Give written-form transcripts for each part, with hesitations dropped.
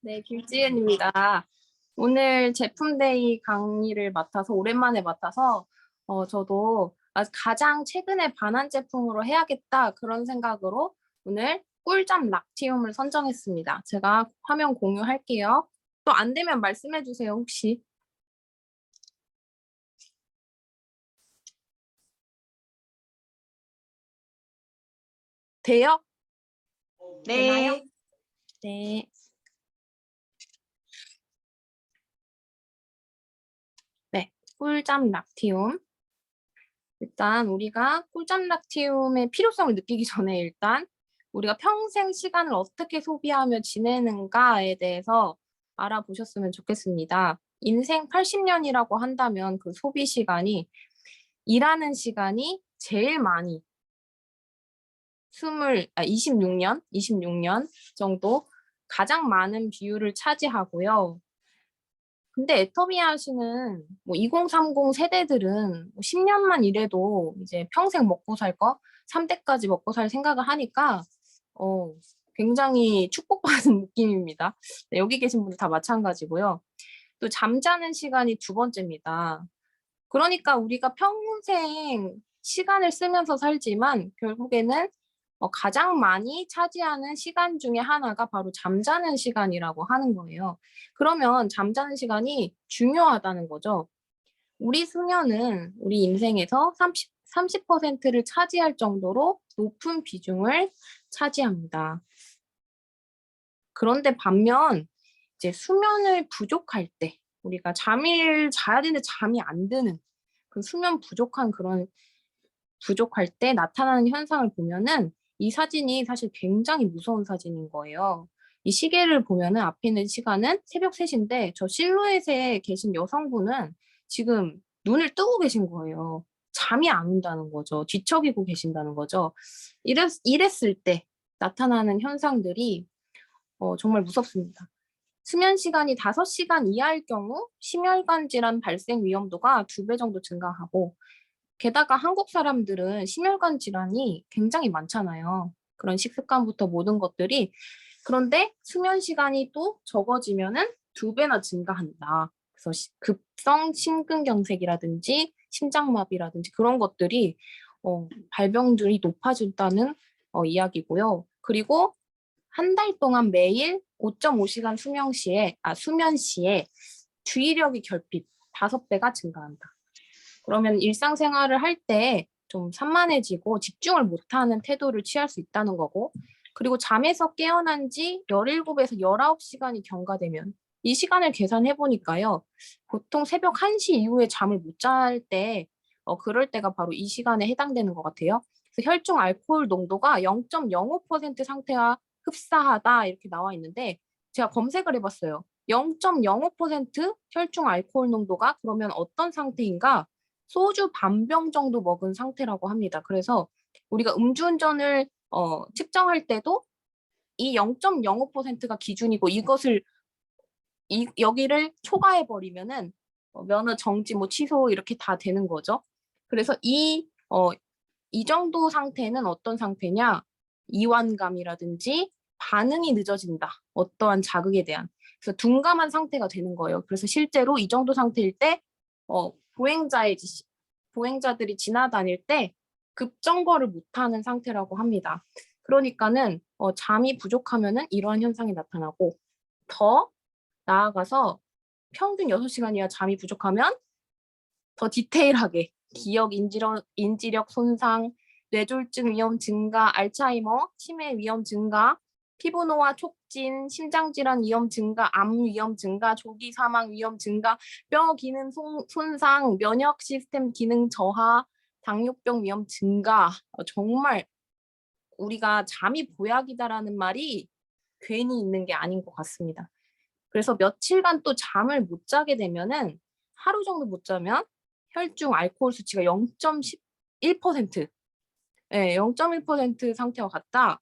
네, 김지은입니다. 오늘 제품데이 강의를 맡아서 오랜만에 맡아서 저도 가장 최근에 반한 제품으로 해야겠다 그런 생각으로 오늘 꿀잠 락티움을 선정했습니다. 제가 화면 공유할게요. 또 안 되면 말씀해 주세요, 혹시. 돼요? 되나요? 네. 네. 네, 꿀잠 락티움. 일단 우리가 꿀잠 락티움의 필요성을 느끼기 전에 일단 우리가 평생 시간을 어떻게 소비하며 지내는가에 대해서 알아보셨으면 좋겠습니다. 인생 80년이라고 한다면 그 소비 시간이 일하는 시간이 제일 많이 26년 정도 가장 많은 비율을 차지하고요. 근데 애터미아 씨는 뭐 2030 세대들은 뭐 10년만 일해도 이제 평생 먹고 살 거, 3대까지 먹고 살 생각을 하니까 어, 굉장히 축복받은 느낌입니다. 네, 여기 계신 분들 다 마찬가지고요. 또 잠자는 시간이 두 번째입니다. 그러니까 우리가 평생 시간을 쓰면서 살지만 결국에는 가장 많이 차지하는 시간 중에 하나가 바로 잠자는 시간이라고 하는 거예요. 그러면 잠자는 시간이 중요하다는 거죠. 우리 수면은 우리 인생에서 30%를 차지할 정도로 높은 비중을 차지합니다. 그런데 반면 이제 수면을 부족할 때 우리가 잠을 자야 되는데 잠이 안 드는 그 수면 부족한 그런 부족할 때 나타나는 현상을 보면은 이 사진이 사실 굉장히 무서운 사진인 거예요. 이 시계를 보면은 앞에 있는 시간은 새벽 3시인데 저 실루엣에 계신 여성분은 지금 눈을 뜨고 계신 거예요. 잠이 안 온다는 거죠. 뒤척이고 계신다는 거죠. 이랬을 때 나타나는 현상들이 정말 무섭습니다. 수면 시간이 5시간 이하일 경우 심혈관 질환 발생 위험도가 2배 정도 증가하고 게다가 한국 사람들은 심혈관 질환이 굉장히 많잖아요. 그런 식습관부터 모든 것들이. 그런데 수면 시간이 또 적어지면은 2배나 증가한다. 그래서 급성 심근경색이라든지 심장마비라든지 그런 것들이 발병률이 높아진다는 이야기고요. 그리고 한 달 동안 매일 5.5시간 수면 시에 주의력이 결핍 5배가 증가한다. 그러면 일상생활을 할 때 좀 산만해지고 집중을 못하는 태도를 취할 수 있다는 거고, 그리고 잠에서 깨어난 지 17에서 19시간이 경과되면 이 시간을 계산해 보니까요. 보통 새벽 1시 이후에 잠을 못 잘 때, 그럴 때가 바로 이 시간에 해당되는 것 같아요. 그래서 혈중 알코올 농도가 0.05% 상태와 흡사하다 이렇게 나와 있는데 제가 검색을 해봤어요. 0.05% 혈중 알코올 농도가 그러면 어떤 상태인가? 소주 반병 정도 먹은 상태라고 합니다. 그래서 우리가 음주운전을 측정할 때도 이 0.05%가 기준이고 이것을 여기를 초과해 버리면은 면허 정지 뭐 취소 이렇게 다 되는 거죠. 그래서 이 정도 상태는 어떤 상태냐? 이완감이라든지 반응이 늦어진다. 어떠한 자극에 대한. 그래서 둔감한 상태가 되는 거예요. 그래서 실제로 이 정도 상태일 때 어, 보행자들이 지나다닐 때 급정거를 못하는 상태라고 합니다. 그러니까는 잠이 부족하면은 이러한 현상이 나타나고 더 나아가서 평균 6시간 이하 잠이 부족하면 더 디테일하게 기억 인지력 손상, 뇌졸중 위험 증가, 알츠하이머, 치매 위험 증가, 피부노화 촉진, 심장질환 위험 증가, 암 위험 증가, 조기 사망 위험 증가, 뼈 기능 손상, 면역 시스템 기능 저하, 당뇨병 위험 증가. 정말 우리가 잠이 보약이다라는 말이 괜히 있는 게 아닌 것 같습니다. 그래서 며칠간 또 잠을 못 자게 되면은 하루 정도 못 자면 혈중 알코올 수치가 0.1%, 예, 0.1% 상태와 같다.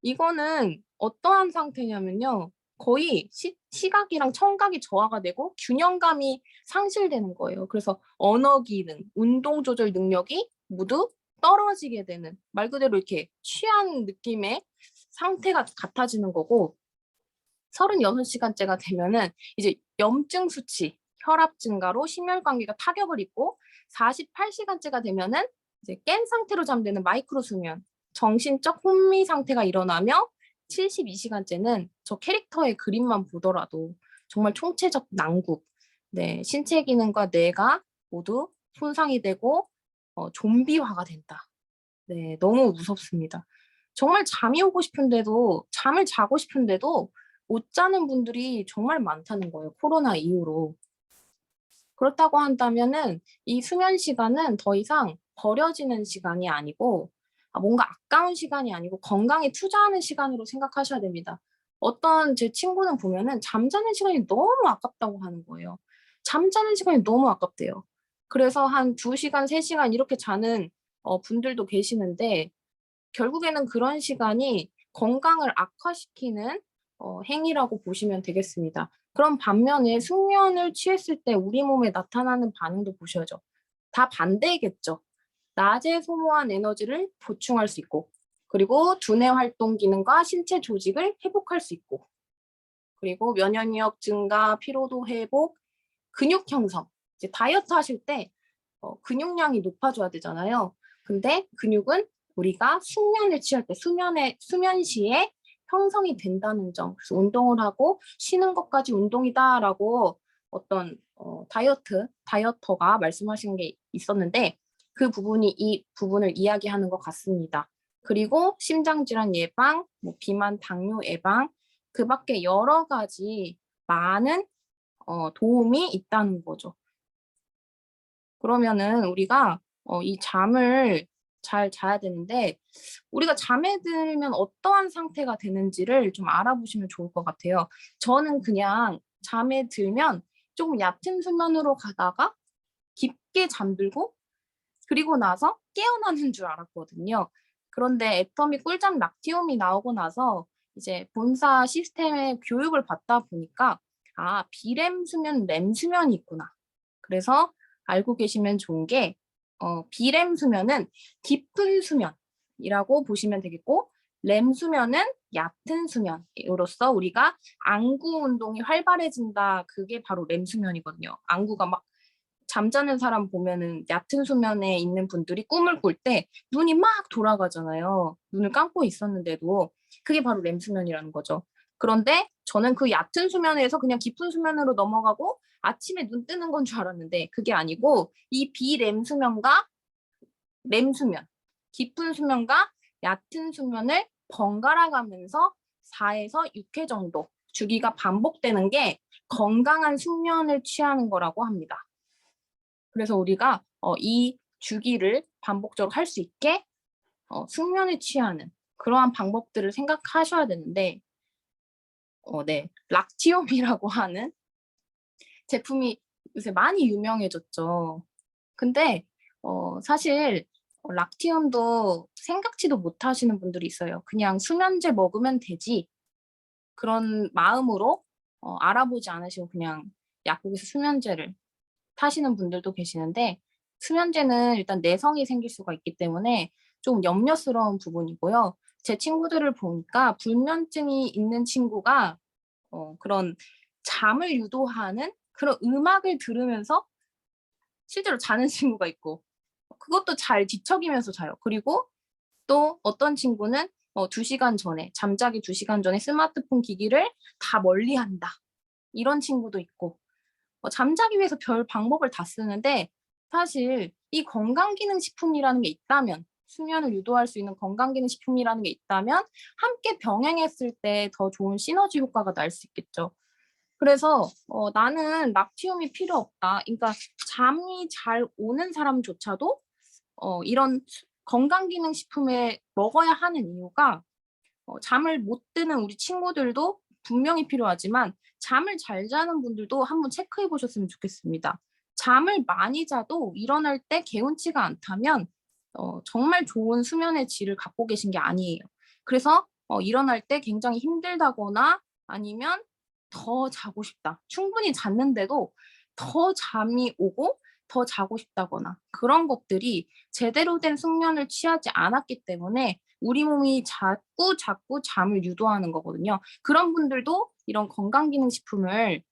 이거는 어떠한 상태냐면요. 거의 시각이랑 청각이 저하가 되고 균형감이 상실되는 거예요. 그래서 언어 기능, 운동 조절 능력이 모두 떨어지게 되는 말 그대로 이렇게 취한 느낌의 상태가 같아지는 거고 36시간째가 되면은 이제 염증 수치, 혈압 증가로 심혈관계가 타격을 입고 48시간째가 되면은 이제 깬 상태로 잠드는 마이크로 수면, 정신적 혼미 상태가 일어나며 72시간째는 저 캐릭터의 그림만 보더라도 정말 총체적 난국, 네, 신체 기능과 뇌가 모두 손상이 되고 좀비화가 된다. 네, 너무 무섭습니다. 정말 잠이 오고 싶은데도 잠을 자고 싶은데도 못 자는 분들이 정말 많다는 거예요. 코로나 이후로. 그렇다고 한다면은 이 수면 시간은 더 이상 버려지는 시간이 아니고 뭔가 아까운 시간이 아니고 건강에 투자하는 시간으로 생각하셔야 됩니다. 어떤 제 친구는 보면은 잠자는 시간이 너무 아깝다고 하는 거예요. 잠자는 시간이 너무 아깝대요. 그래서 한 2시간, 3시간 이렇게 자는 분들도 계시는데 결국에는 그런 시간이 건강을 악화시키는 행위라고 보시면 되겠습니다. 그런 반면에 숙면을 취했을 때 우리 몸에 나타나는 반응도 보셔야죠. 다 반대겠죠. 낮에 소모한 에너지를 보충할 수 있고, 그리고 두뇌 활동 기능과 신체 조직을 회복할 수 있고, 그리고 면역력 증가, 피로도 회복, 근육 형성. 이제 다이어트 하실 때 근육량이 높아져야 되잖아요. 근데 근육은 우리가 숙면을 취할 때 수면 시에 형성이 된다는 점. 그래서 운동을 하고 쉬는 것까지 운동이다라고 어떤 다이어터가 말씀하신 게 있었는데 그 부분이 이 부분을 이야기하는 것 같습니다. 그리고 심장질환 예방, 뭐 비만, 당뇨 예방, 그 밖에 여러 가지 많은 도움이 있다는 거죠. 그러면은 우리가 이 잠을 잘 자야 되는데 우리가 잠에 들면 어떠한 상태가 되는지를 좀 알아보시면 좋을 것 같아요. 저는 그냥 잠에 들면 조금 얕은 수면으로 가다가 깊게 잠들고 그리고 나서 깨어나는 줄 알았거든요. 그런데 애터미 꿀잠 락티움이 나오고 나서 이제 본사 시스템의 교육을 받다 보니까 비렘 수면, 렘 수면이 있구나. 그래서 알고 계시면 좋은 게 비렘 수면은 깊은 수면이라고 보시면 되겠고 렘 수면은 얕은 수면으로서 우리가 안구 운동이 활발해진다. 그게 바로 렘 수면이거든요. 안구가 막 잠자는 사람 보면은 얕은 수면에 있는 분들이 꿈을 꿀 때 눈이 막 돌아가잖아요. 눈을 감고 있었는데도 그게 바로 렘 수면이라는 거죠. 그런데 저는 그 얕은 수면에서 그냥 깊은 수면으로 넘어가고 아침에 눈 뜨는 건 줄 알았는데 그게 아니고 이 비렘 수면과 렘 수면, 깊은 수면과 얕은 수면을 번갈아 가면서 4에서 6회 정도 주기가 반복되는 게 건강한 숙면을 취하는 거라고 합니다. 그래서 우리가 이 주기를 반복적으로 할 수 있게 숙면을 취하는 그러한 방법들을 생각하셔야 되는데 네, 락티움이라고 하는 제품이 요새 많이 유명해졌죠. 근데 사실 락티움도 생각지도 못하시는 분들이 있어요. 그냥 수면제 먹으면 되지 그런 마음으로 알아보지 않으시고 그냥 약국에서 수면제를 타시는 분들도 계시는데 수면제는 일단 내성이 생길 수가 있기 때문에 좀 염려스러운 부분이고요. 제 친구들을 보니까 불면증이 있는 친구가 그런 잠을 유도하는 그런 음악을 들으면서 실제로 자는 친구가 있고 그것도 잘 뒤척이면서 자요. 그리고 또 어떤 친구는 2시간 전에 잠자기 2시간 전에 스마트폰 기기를 다 멀리한다. 이런 친구도 있고 잠자기 위해서 별 방법을 다 쓰는데 사실 이 건강기능식품이라는 게 있다면 수면을 유도할 수 있는 건강기능식품이라는 게 있다면 함께 병행했을 때 더 좋은 시너지 효과가 날 수 있겠죠. 그래서 나는 락티움이 필요 없다. 그러니까 잠이 잘 오는 사람조차도 이런 건강기능식품을 먹어야 하는 이유가 잠을 못 드는 우리 친구들도 분명히 필요하지만 잠을 잘 자는 분들도 한번 체크해 보셨으면 좋겠습니다. 잠을 많이 자도 일어날 때 개운치가 않다면 정말 좋은 수면의 질을 갖고 계신 게 아니에요. 그래서 일어날 때 굉장히 힘들다거나 아니면 더 자고 싶다. 충분히 잤는데도 더 잠이 오고 더 자고 싶다거나 그런 것들이 제대로 된 숙면을 취하지 않았기 때문에 우리 몸이 자꾸 잠을 유도하는 거거든요. 그런 분들도 이런 건강기능식품을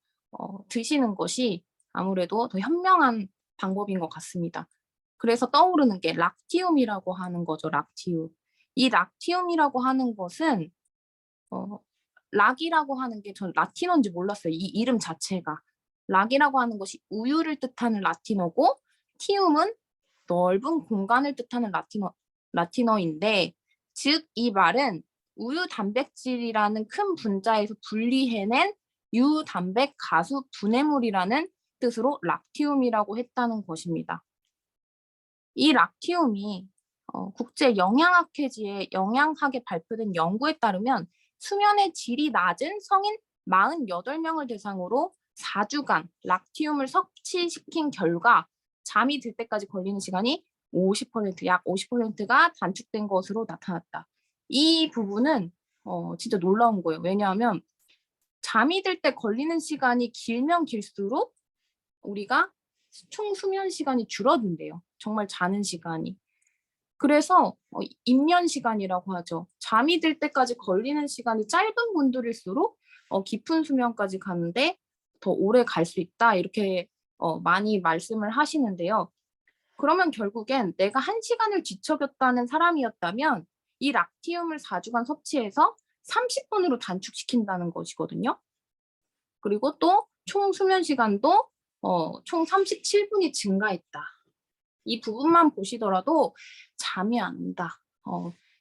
드시는 것이 아무래도 더 현명한 방법인 것 같습니다. 그래서 떠오르는 게 락티움이라고 하는 거죠. 락티움. 이 락티움이라고 하는 것은 어, 락이라고 하는 게 전 라틴어인지 몰랐어요. 이 이름 자체가. 락이라고 하는 것이 우유를 뜻하는 라틴어고 티움은 넓은 공간을 뜻하는 라틴어인데 즉 이 말은 우유 단백질이라는 큰 분자에서 분리해낸 유단백 가수 분해물이라는 뜻으로 락티움이라고 했다는 것입니다. 이 락티움이 국제 영양학회지에 영양학에 발표된 연구에 따르면 수면의 질이 낮은 성인 48명을 대상으로 4주간 락티움을 섭취시킨 결과 잠이 들 때까지 걸리는 시간이 50%, 약 50%가 단축된 것으로 나타났다. 이 부분은 진짜 놀라운 거예요. 왜냐하면 잠이 들 때 걸리는 시간이 길면 길수록 우리가 총 수면 시간이 줄어든대요. 정말 자는 시간이. 그래서 입면 시간이라고 하죠. 잠이 들 때까지 걸리는 시간이 짧은 분들일수록 깊은 수면까지 가는데 더 오래 갈 수 있다. 이렇게 많이 말씀을 하시는데요. 그러면 결국엔 내가 1시간을 뒤척였다는 사람이었다면 이 락티움을 4주간 섭취해서 30분으로 단축시킨다는 것이거든요. 그리고 또 총 수면 시간도 총 37분이 증가했다. 이 부분만 보시더라도 잠이 안 온다.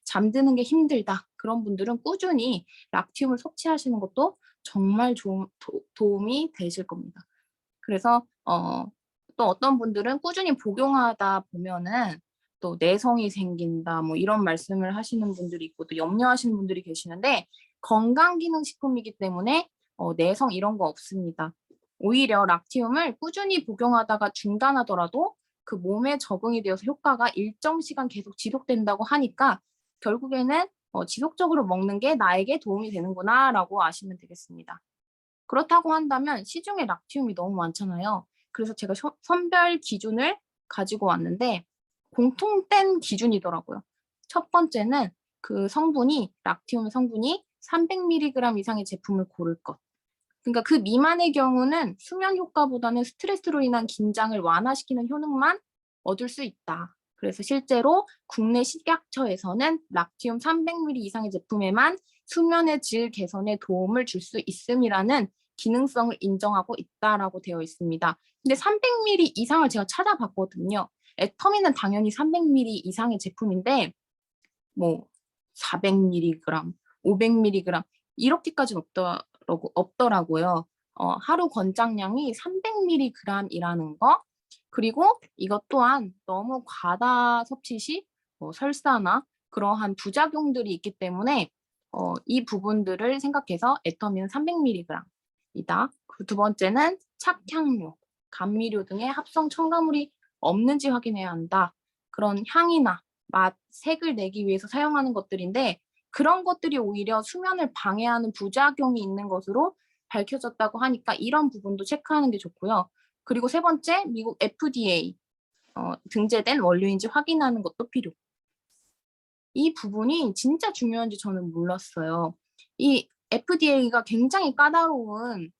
잠드는 게 힘들다. 그런 분들은 꾸준히 락티움을 섭취하시는 것도 정말 도움이 되실 겁니다. 그래서 또 어떤 분들은 꾸준히 복용하다 보면은 또 내성이 생긴다 뭐 이런 말씀을 하시는 분들이 있고 또 염려하시는 분들이 계시는데 건강기능식품이기 때문에 내성 이런 거 없습니다. 오히려 락티움을 꾸준히 복용하다가 중단하더라도 그 몸에 적응이 되어서 효과가 일정 시간 계속 지속된다고 하니까 결국에는 지속적으로 먹는 게 나에게 도움이 되는구나라고 아시면 되겠습니다. 그렇다고 한다면 시중에 락티움이 너무 많잖아요. 그래서 제가 선별 기준을 가지고 왔는데 공통된 기준이더라고요. 첫 번째는 그 성분이 락티움 성분이 300mg 이상의 제품을 고를 것. 그러니까 그 미만의 경우는 수면 효과보다는 스트레스로 인한 긴장을 완화시키는 효능만 얻을 수 있다. 그래서 실제로 국내 식약처에서는 락티움 300mg 이상의 제품에만 수면의 질 개선에 도움을 줄 수 있음이라는 기능성을 인정하고 있다라고 되어 있습니다. 근데 300mg 이상을 제가 찾아봤거든요. 애터미는 당연히 300mg 이상의 제품인데 뭐 400mg, 500mg 이렇게까지는 없더라고요. 하루 권장량이 300mg이라는 거. 그리고 이것 또한 너무 과다 섭취 시 설사나 그러한 부작용들이 있기 때문에 이 부분들을 생각해서 애터미는 300mg이다. 그 두 번째는 착향료, 감미료 등의 합성 첨가물이 없는지 확인해야 한다. 그런 향이나 맛, 색을 내기 위해서 사용하는 것들인데 그런 것들이 오히려 수면을 방해하는 부작용이 있는 것으로 밝혀졌다고 하니까 이런 부분도 체크하는 게 좋고요. 그리고 세 번째, 미국 FDA 등재된 원료인지 확인하는 것도 필요. 이 부분이 진짜 중요한지 저는 몰랐어요. 이 FDA가 굉장히 까다로운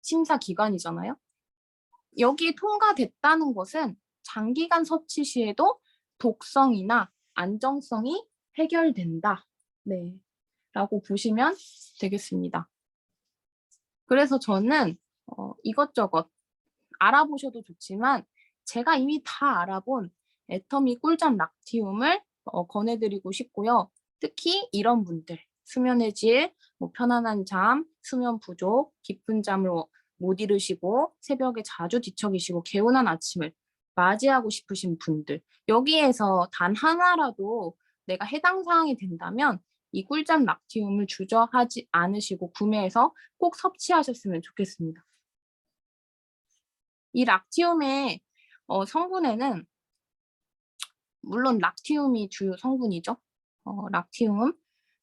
심사 기관이잖아요. 여기 통과됐다는 것은 장기간 섭취 시에도 독성이나 안정성이 해결된다. 네. 라고 보시면 되겠습니다. 그래서 저는 이것저것 알아보셔도 좋지만 제가 이미 다 알아본 애터미 꿀잠 락티움을 권해드리고 싶고요. 특히 이런 분들, 수면의 질, 뭐 편안한 잠, 수면 부족, 깊은 잠을 못 이루시고 새벽에 자주 뒤척이시고 개운한 아침을 맞이하고 싶으신 분들, 여기에서 단 하나라도 내가 해당 사항이 된다면 이 꿀잠 락티움을 주저하지 않으시고 구매해서 꼭 섭취하셨으면 좋겠습니다. 이 락티움의 성분에는 물론 락티움이 주요 성분이죠. 락티움.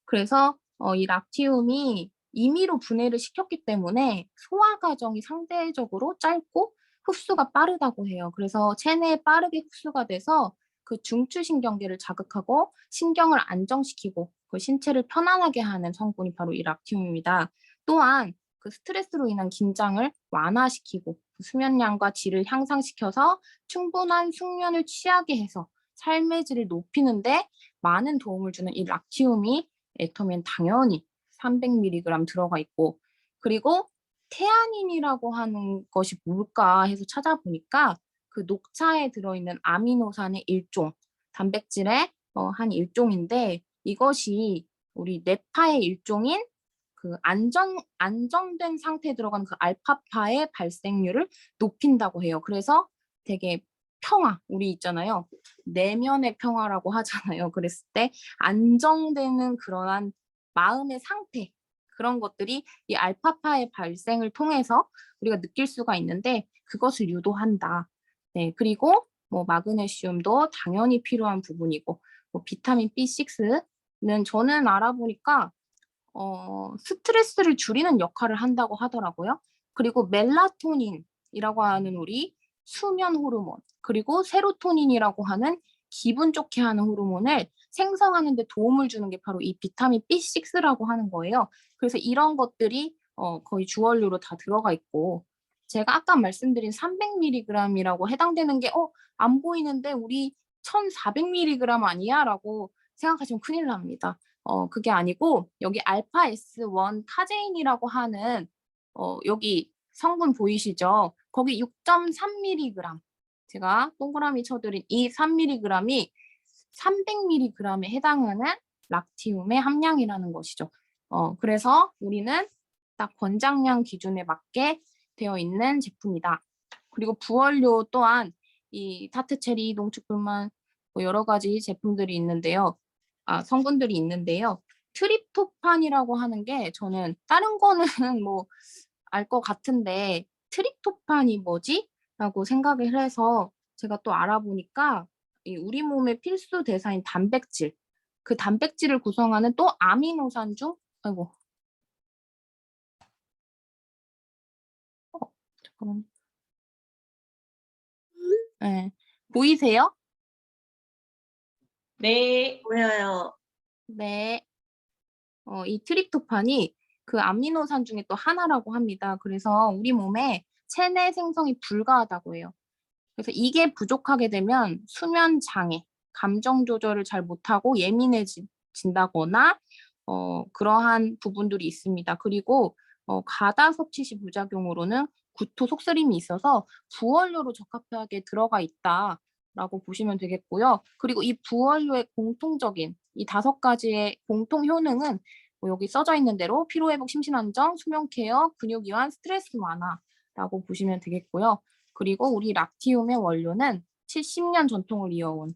그래서 이 락티움이 임의로 분해를 시켰기 때문에 소화 과정이 상대적으로 짧고 흡수가 빠르다고 해요. 그래서 체내에 빠르게 흡수가 돼서 그 중추신경계를 자극하고 신경을 안정시키고 그 신체를 편안하게 하는 성분이 바로 이 락티움입니다. 또한 그 스트레스로 인한 긴장을 완화시키고 수면량과 질을 향상시켜서 충분한 숙면을 취하게 해서 삶의 질을 높이는데 많은 도움을 주는 이 락티움이 애터미엔 당연히 300mg 들어가 있고, 그리고 테아닌이라고 하는 것이 뭘까 해서 찾아보니까 그 녹차에 들어있는 아미노산의 일종, 단백질의 한 일종인데, 이것이 우리 뇌파의 일종인 그 안정된 상태에 들어가는 그 알파파의 발생률을 높인다고 해요. 그래서 되게 평화, 우리 있잖아요. 내면의 평화라고 하잖아요. 그랬을 때 안정되는 그러한 마음의 상태, 그런 것들이 이 알파파의 발생을 통해서 우리가 느낄 수가 있는데 그것을 유도한다. 네, 그리고 뭐 마그네슘도 당연히 필요한 부분이고, 뭐 비타민 B6는 저는 알아보니까 스트레스를 줄이는 역할을 한다고 하더라고요. 그리고 멜라토닌이라고 하는 우리 수면 호르몬, 그리고 세로토닌이라고 하는 기분 좋게 하는 호르몬을 생성하는 데 도움을 주는 게 바로 이 비타민 B6라고 하는 거예요. 그래서 이런 것들이 거의 주원료로 다 들어가 있고, 제가 아까 말씀드린 300mg이라고 해당되는 게 안 보이는데 우리 1400mg 아니야? 라고 생각하시면 큰일 납니다. 그게 아니고 여기 알파 S1 카제인이라고 하는 여기 성분 보이시죠? 거기 6.3mg, 제가 동그라미 쳐드린 이 3mg이 300mg에 해당하는 락티움의 함량이라는 것이죠. 그래서 우리는 딱 권장량 기준에 맞게 되어 있는 제품이다. 그리고 부원료 또한 이 타트체리, 농축불만 뭐 여러 가지 제품들이 있는데요. 성분들이 있는데요. 트립토판이라고 하는 게 저는 다른 거는 뭐 알 것 같은데 트립토판이 뭐지? 라고 생각을 해서 제가 또 알아보니까 이 우리 몸의 필수 대사인 단백질, 그 단백질을 구성하는 또 아미노산 중, 아이고, 잠깐만, 네, 보이세요? 네. 보여요. 네. 이 트립토판이 그 아미노산 중에 또 하나라고 합니다. 그래서 우리 몸에 체내 생성이 불가하다고 해요. 그래서 이게 부족하게 되면 수면 장애, 감정 조절을 잘 못하고 예민해진다거나 그러한 부분들이 있습니다. 그리고 과다 섭취 시 부작용으로는 구토, 속쓰림이 있어서 부원료로 적합하게 들어가 있다라고 보시면 되겠고요. 그리고 이 부원료의 공통적인 이 5가지의 공통 효능은 뭐 여기 써져 있는 대로 피로회복, 심신안정, 수면 케어, 근육 이완, 스트레스 완화라고 보시면 되겠고요. 그리고 우리 락티움의 원료는 70년 전통을 이어온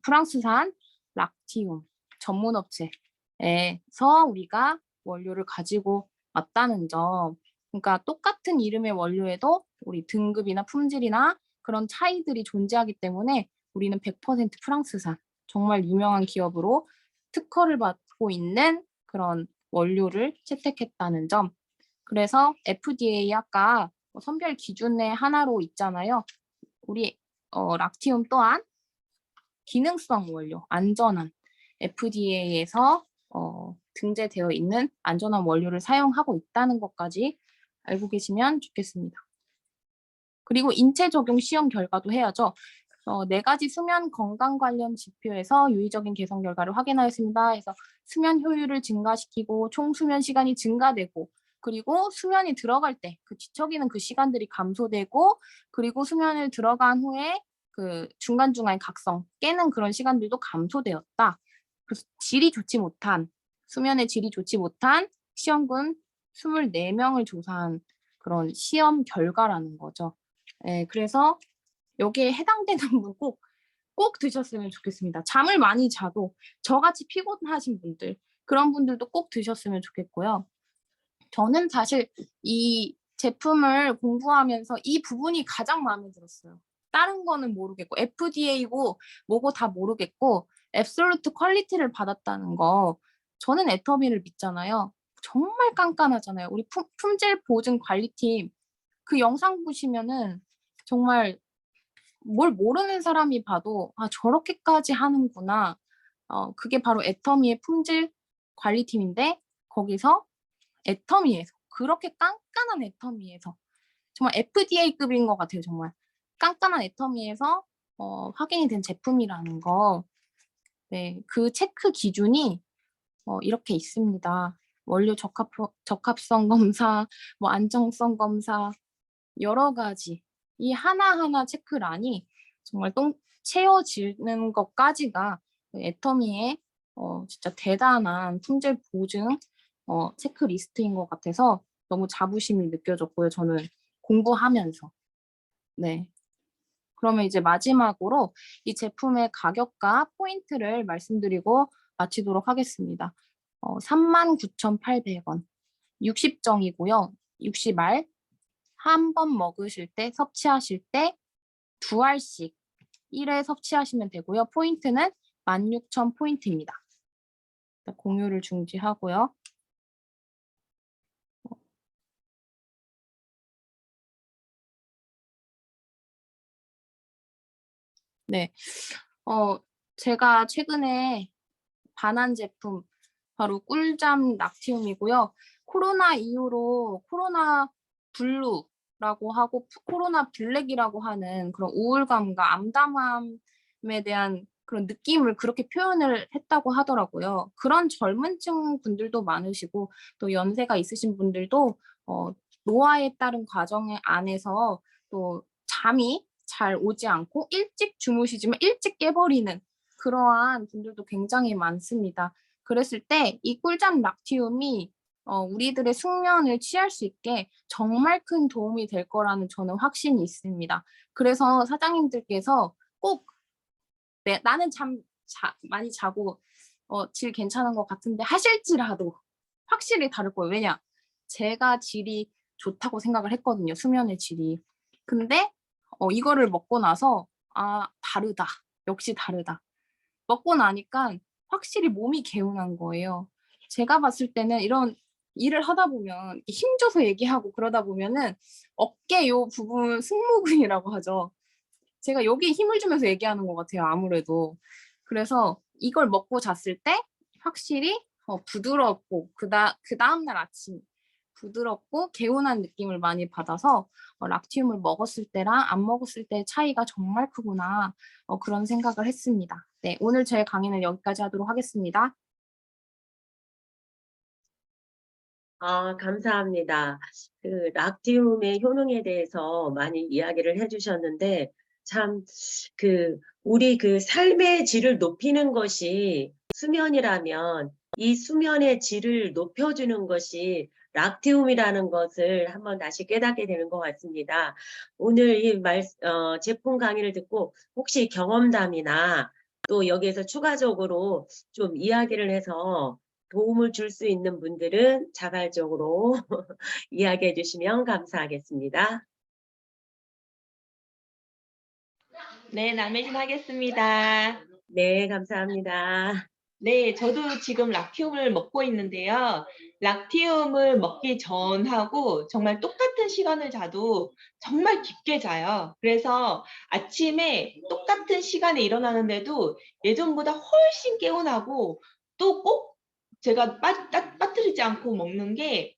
프랑스산 락티움 전문 업체에서 우리가 원료를 가지고 왔다는 점. 그러니까 똑같은 이름의 원료에도 우리 등급이나 품질이나 그런 차이들이 존재하기 때문에 우리는 100% 프랑스산, 정말 유명한 기업으로 특허를 받고 있는 그런 원료를 채택했다는 점. 그래서 FDA 아까 선별 기준의 하나로 있잖아요. 우리 락티움 또한 기능성 원료, 안전한 FDA에서 등재되어 있는 안전한 원료를 사용하고 있다는 것까지 알고 계시면 좋겠습니다. 그리고 인체 적용 시험 결과도 해야죠. 4가지 수면 건강 관련 지표에서 유의적인 개선 결과를 확인하였습니다. 그래서 수면 효율을 증가시키고 총 수면 시간이 증가되고, 그리고 수면이 들어갈 때 그 뒤척이는 그 시간들이 감소되고, 그리고 수면을 들어간 후에 그 중간중간 각성 깨는 그런 시간들도 감소되었다. 그래서 수면의 질이 좋지 못한 시험군 24명을 조사한 그런 시험 결과라는 거죠. 그래서 여기에 해당되는 분 꼭 드셨으면 좋겠습니다. 잠을 많이 자도 저같이 피곤하신 분들, 그런 분들도 꼭 드셨으면 좋겠고요. 저는 사실 이 제품을 공부하면서 이 부분이 가장 마음에 들었어요. 다른 거는 모르겠고 FDA고 뭐고 다 모르겠고 앱솔루트 퀄리티를 받았다는 거. 저는 애터미를 믿잖아요. 정말 깐깐하잖아요. 우리 품질 보증 관리팀 그 영상 보시면은 정말 뭘 모르는 사람이 봐도 저렇게까지 하는구나. 그게 바로 애터미의 품질 관리팀인데, 거기서 애터미에서 그렇게 깐깐한 애터미에서 정말 FDA급인 것 같아요. 정말 깐깐한 애터미에서 확인이 된 제품이라는 거. 네, 그 체크 기준이 이렇게 있습니다. 원료 적합성 검사, 뭐 안정성 검사, 여러 가지 이 하나하나 체크란이 정말 채워지는 것까지가 애터미의 진짜 대단한 품질 보증 체크리스트인 것 같아서 너무 자부심이 느껴졌고요. 저는 공부하면서. 네. 그러면 이제 마지막으로 이 제품의 가격과 포인트를 말씀드리고 마치도록 하겠습니다. 39,800원, 60정이고요. 60알 한 번 먹으실 때, 섭취하실 때 2알씩 1회 섭취하시면 되고요. 포인트는 16,000포인트입니다. 공유를 중지하고요. 네, 제가 최근에 반한 제품 바로 꿀잠 락티움이고요. 코로나 이후로 코로나 블루라고 하고 코로나 블랙이라고 하는 그런 우울감과 암담함에 대한 그런 느낌을 그렇게 표현을 했다고 하더라고요. 그런 젊은 층 분들도 많으시고 또 연세가 있으신 분들도 노화에 따른 과정 안에서 또 잠이 잘 오지 않고 일찍 주무시지만 일찍 깨버리는 그러한 분들도 굉장히 많습니다. 그랬을 때 이 꿀잠 락티움이 우리들의 숙면을 취할 수 있게 정말 큰 도움이 될 거라는 저는 확신이 있습니다. 그래서 사장님들께서 꼭 나는 많이 자고 질 괜찮은 것 같은데 하실지라도 확실히 다를 거예요. 왜냐? 제가 질이 좋다고 생각을 했거든요. 수면의 질이. 근데 이거를 먹고 나서 다르다. 역시 다르다. 먹고 나니까 확실히 몸이 개운한 거예요. 제가 봤을 때는 이런 일을 하다 보면 힘줘서 얘기하고 그러다 보면은 어깨 요 부분 승모근이라고 하죠. 제가 여기에 힘을 주면서 얘기하는 것 같아요. 아무래도. 그래서 이걸 먹고 잤을 때 확실히 부드럽고 그 다음날 아침 부드럽고 개운한 느낌을 많이 받아서 락티움을 먹었을 때랑 안 먹었을 때의 차이가 정말 크구나 그런 생각을 했습니다. 네, 오늘 제 강의는 여기까지 하도록 하겠습니다. 감사합니다. 그 락티움의 효능에 대해서 많이 이야기를 해주셨는데, 참, 우리 그 삶의 질을 높이는 것이 수면이라면, 이 수면의 질을 높여주는 것이 락티움이라는 것을 한번 다시 깨닫게 되는 것 같습니다. 오늘 제품 강의를 듣고 혹시 경험담이나 또 여기에서 추가적으로 좀 이야기를 해서 도움을 줄 수 있는 분들은 자발적으로 이야기해 주시면 감사하겠습니다. 네, 남해진 하겠습니다. 네, 감사합니다. 네, 저도 지금 락티움을 먹고 있는데요. 락티움을 먹기 전하고 정말 똑같은 시간을 자도 정말 깊게 자요. 그래서 아침에 똑같은 시간에 일어나는데도 예전보다 훨씬 개운하고 또 꼭 제가 빠뜨리지 않고 먹는 게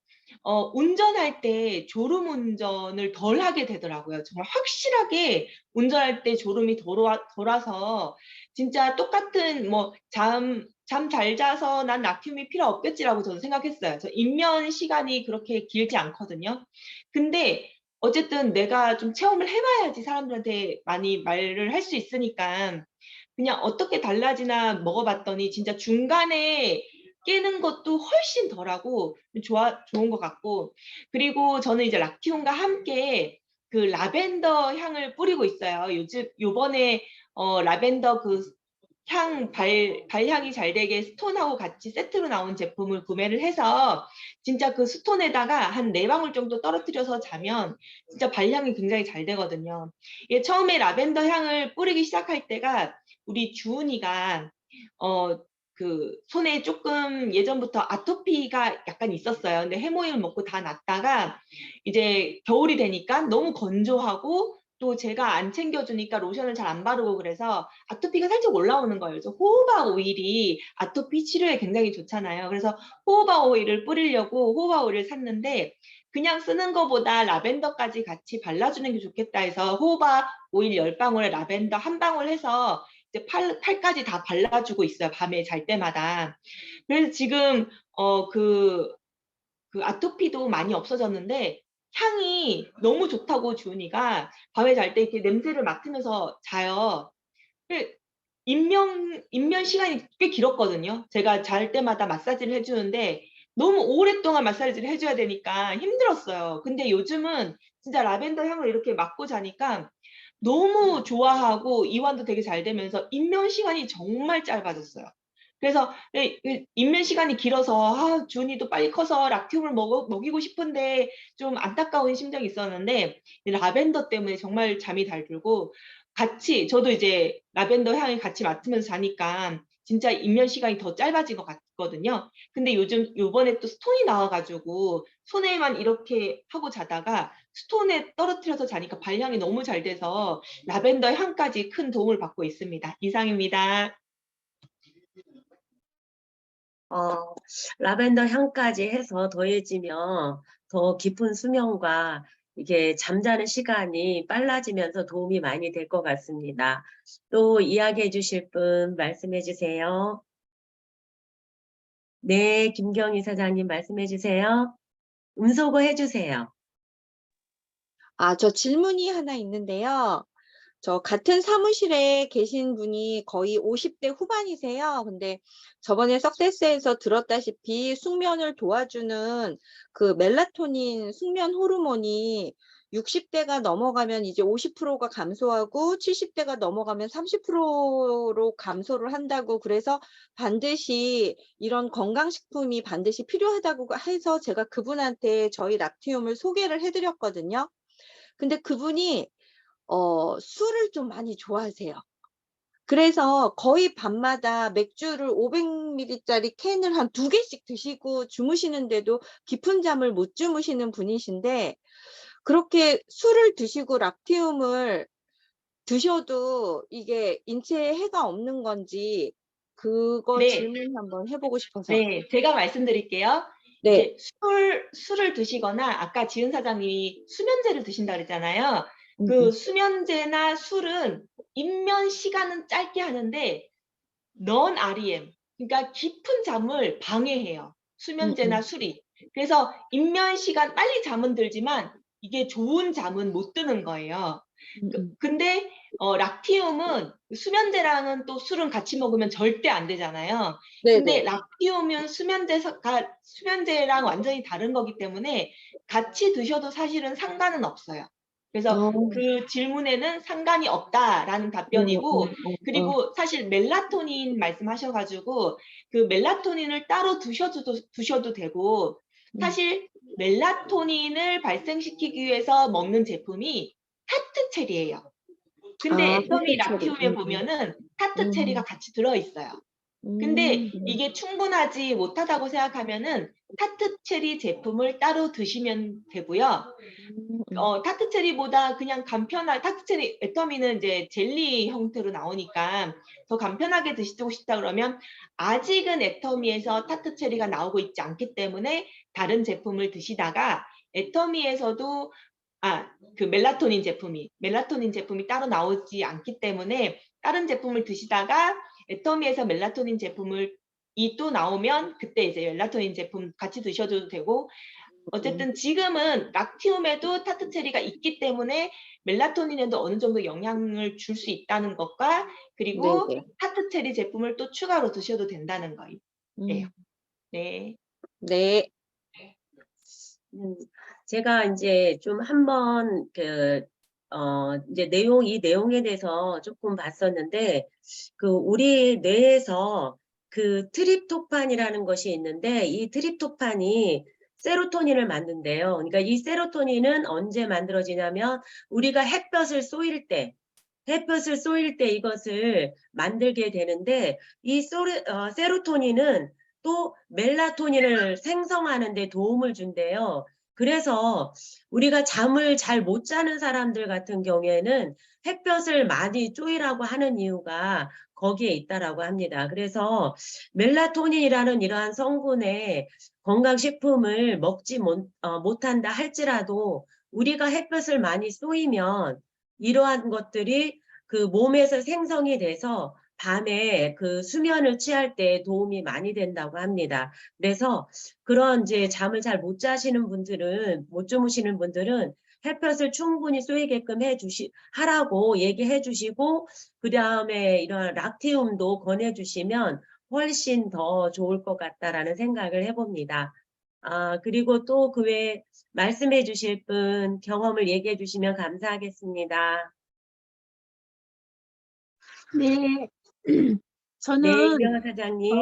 운전할 때 졸음 운전을 덜 하게 되더라고요. 정말 확실하게 운전할 때 졸음이 덜 와서 진짜 똑같은 뭐 잠 잘 자서 난 락티움이 필요 없겠지라고 저는 생각했어요. 저 입면 시간이 그렇게 길지 않거든요. 근데 어쨌든 내가 좀 체험을 해봐야지 사람들한테 많이 말을 할 수 있으니까 그냥 어떻게 달라지나 먹어봤더니 진짜 중간에 깨는 것도 훨씬 덜하고 좋은 것 같고, 그리고 저는 이제 락티움과 함께 그 라벤더 향을 뿌리고 있어요. 요번에 라벤더 발향이 잘 되게 스톤하고 같이 세트로 나온 제품을 구매를 해서 진짜 그 스톤에다가 한 4방울 정도 떨어뜨려서 자면 진짜 발향이 굉장히 잘 되거든요. 처음에 라벤더 향을 뿌리기 시작할 때가 우리 주은이가 손에 조금 예전부터 아토피가 약간 있었어요. 근데 해모임을 먹고 다 났다가 이제 겨울이 되니까 너무 건조하고 또 제가 안 챙겨주니까 로션을 잘 안 바르고 그래서 아토피가 살짝 올라오는 거예요. 그래서 호호바 오일이 아토피 치료에 굉장히 좋잖아요. 그래서 호호바 오일을 뿌리려고 호호바 오일을 샀는데 그냥 쓰는 것보다 라벤더까지 같이 발라주는 게 좋겠다 해서 호호바 오일 10방울에 라벤더 1방울 해서 이제 팔까지 다 발라주고 있어요. 밤에 잘 때마다. 그래서 지금 그 아토피도 많이 없어졌는데 향이 너무 좋다고 주은이가 밤에 잘 때 이렇게 냄새를 맡으면서 자요. 입면 시간이 꽤 길었거든요. 제가 잘 때마다 마사지를 해주는데 너무 오랫동안 마사지를 해줘야 되니까 힘들었어요. 근데 요즘은 진짜 라벤더 향을 이렇게 맡고 자니까 너무 좋아하고 이완도 되게 잘 되면서 입면 시간이 정말 짧아졌어요. 그래서 입면 시간이 길어서 주은이도 빨리 커서 락티움을 먹이고 싶은데 좀 안타까운 심정이 있었는데 라벤더 때문에 정말 잠이 잘 들고 같이 저도 이제 라벤더 향을 같이 맡으면서 자니까 진짜 입면 시간이 더 짧아진 것 같거든요. 근데 요번에 또 스톤이 나와가지고 손에만 이렇게 하고 자다가 스톤에 떨어뜨려서 자니까 발향이 너무 잘 돼서 라벤더 향까지 큰 도움을 받고 있습니다. 이상입니다. 라벤더 향까지 해서 더해지면 더 깊은 수면과 이게 잠자는 시간이 빨라지면서 도움이 많이 될 것 같습니다. 또 이야기해 주실 분 말씀해 주세요. 네, 김경희 사장님 말씀해 주세요. 음소거 해 주세요. 저 질문이 하나 있는데요. 저 같은 사무실에 계신 분이 거의 50대 후반이세요. 근데 저번에 석세스에서 들었다시피 숙면을 도와주는 그 멜라토닌 숙면 호르몬이 60대가 넘어가면 이제 50%가 감소하고 70대가 넘어가면 30%로 감소를 한다고, 그래서 반드시 이런 건강식품이 반드시 필요하다고 해서 제가 그분한테 저희 락티움을 소개를 해드렸거든요. 근데 그분이 술을 좀 많이 좋아하세요. 그래서 거의 밤마다 맥주를 500ml짜리 캔을 한 2개씩 드시고 주무시는데도 깊은 잠을 못 주무시는 분이신데, 그렇게 술을 드시고 락티움을 드셔도 이게 인체에 해가 없는 건지 그거 네. 질문 한번 해보고 싶어서. 네, 제가 말씀드릴게요. 네. 이제 술을 드시거나 아까 지은 사장님이 수면제를 드신다 그랬잖아요. 그 수면제나 술은 입면 시간은 짧게 하는데 non-REM, 그러니까 깊은 잠을 방해해요. 수면제나 술이. 그래서 입면 시간 빨리 잠은 들지만 이게 좋은 잠은 못 드는 거예요. 근데 락티움은 수면제랑은 또 술은 같이 먹으면 절대 안 되잖아요. 근데 네네. 락티움은 수면제랑 완전히 다른 거기 때문에 같이 드셔도 사실은 상관은 없어요. 그래서 그 질문에는 상관이 없다라는 답변이고, 그리고 사실 멜라토닌 말씀하셔가지고 그 멜라토닌을 따로 드셔도 되고, 사실 멜라토닌을 발생시키기 위해서 먹는 제품이 타트 체리예요. 근데 애터미 락티움에 보면은 타트 체리가 같이 들어있어요. 근데 이게 충분하지 못하다고 생각하면은 타트 체리 제품을 따로 드시면 되고요. 타트 체리보다 그냥 타트 체리 애터미는 이제 젤리 형태로 나오니까 더 간편하게 드시고 싶다 그러면 아직은 애터미에서 타트 체리가 나오고 있지 않기 때문에 다른 제품을 드시다가 애터미에서도 그 멜라토닌 제품이 따로 나오지 않기 때문에 다른 제품을 드시다가 애터미에서 멜라토닌 제품을 또 나오면 그때 이제 멜라토닌 제품 같이 드셔도 되고, 어쨌든 지금은 락티움에도 타트 체리가 있기 때문에 멜라토닌에도 어느 정도 영향을 줄 수 있다는 것과, 그리고 네네. 타트 체리 제품을 또 추가로 드셔도 된다는 거예요. 네. 네. 제가 이제 좀 한번 이제 이 내용에 대해서 조금 봤었는데, 우리 뇌에서 그 트립토판이라는 것이 있는데, 이 트립토판이 세로토닌을 만든대요. 그러니까 이 세로토닌은 언제 만들어지냐면 우리가 햇볕을 쏘일 때 이것을 만들게 되는데, 이 세로토닌은 또 멜라토닌을 생성하는 데 도움을 준대요. 그래서 우리가 잠을 잘 못 자는 사람들 같은 경우에는 햇볕을 많이 쬐라고 하는 이유가 거기에 있다라고 합니다. 그래서 멜라토닌이라는 이러한 성분의 건강식품을 먹지 못한다 할지라도 우리가 햇볕을 많이 쏘이면 이러한 것들이 그 몸에서 생성이 돼서 밤에 그 수면을 취할 때 도움이 많이 된다고 합니다. 그래서 그런 이제 잠을 잘 못 자시는 분들은, 못 주무시는 분들은 햇볕을 충분히 쏘이게끔 하라고 얘기해 주시고, 그 다음에 이런 락티움도 권해 주시면 훨씬 더 좋을 것 같다라는 생각을 해봅니다. 그리고 또 그 외에 말씀해 주실 분 경험을 얘기해 주시면 감사하겠습니다. 네. 네, 저는 이병헌 사장님.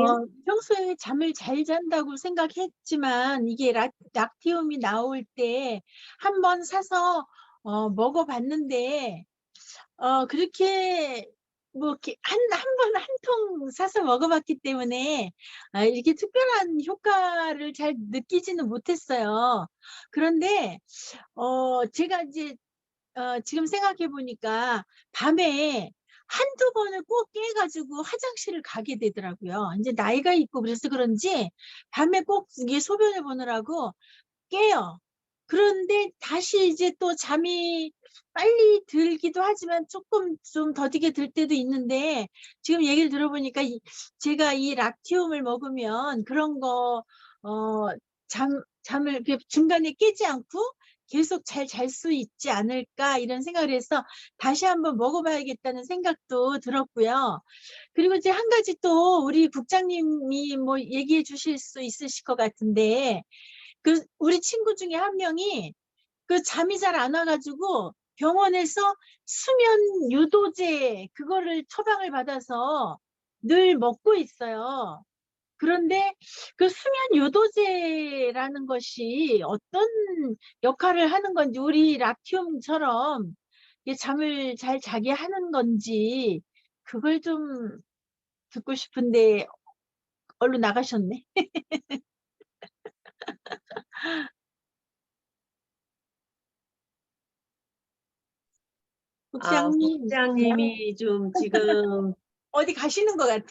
평소에 잠을 잘 잔다고 생각했지만 이게 락티움이 나올 때 한번 사서 먹어봤는데 그렇게 뭐 이렇게 한 번 한 통 사서 먹어봤기 때문에 이렇게 특별한 효과를 잘 느끼지는 못했어요. 그런데 제가 이제 지금 생각해 보니까 밤에 한두 번을 꼭 깨가지고 화장실을 가게 되더라고요. 이제 나이가 있고 그래서 그런지 밤에 꼭 이게 소변을 보느라고 깨요. 그런데 다시 이제 또 잠이 빨리 들기도 하지만 조금 좀 더디게 들 때도 있는데 지금 얘기를 들어보니까 제가 이 락티움을 먹으면 그런 거 잠을 이렇게 중간에 깨지 않고 계속 잘 잘 수 있지 않을까 이런 생각을 해서 다시 한번 먹어봐야겠다는 생각도 들었고요. 그리고 이제 한 가지 또 우리 국장님이 뭐 얘기해 주실 수 있으실 것 같은데 그 우리 친구 중에 한 명이 그 잠이 잘 안 와가지고 병원에서 수면 유도제 그거를 처방을 받아서 늘 먹고 있어요. 그런데 그 수면 유도제라는 것이 어떤 역할을 하는 건지 우리 락티움처럼 잠을 잘 자게 하는 건지 그걸 좀 듣고 싶은데 얼른 나가셨네. 국장님 국장님이 좀 지금, 어디 가시는 것 같아.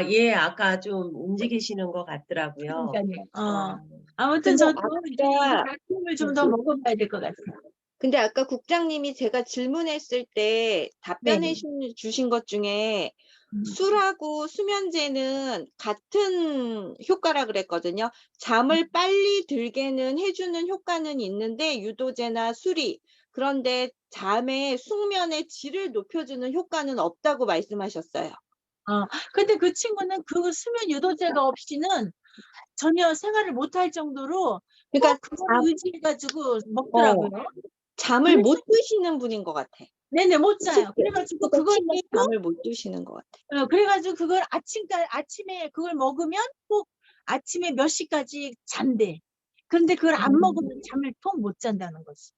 예, 아까 좀 움직이시는 것 같더라고요. 그러니까요. 아, 아무튼 근데 저도 이제 아까 락티움을 좀 더 먹어봐야 될 것 같아요. 근데 아까 국장님이 제가 질문했을 때 답변해 네네. 주신 것 중에 음. 술하고 수면제는 같은 효과라 그랬거든요. 잠을 빨리 들게는 해주는 효과는 있는데 유도제나 술이 그런데 잠의 숙면의 질을 높여주는 효과는 없다고 말씀하셨어요. 근데 그 친구는 그 수면 유도제가 없이는 전혀 생활을 못할 정도로 그러니까 꼭 그걸 의지해가지고 어, 먹더라고요. 잠을 그래서 못 드시는 분인 것 같아. 네네 못 자요. 그래가지고 그러니까 그걸 쉽게 먹고 잠을 못 드시는 것 같아. 그래가지고 그걸 아침에 그걸 먹으면 꼭 아침에 몇 시까지 잔대. 그런데 그걸 안 먹으면 잠을 통 못 잔다는 거지.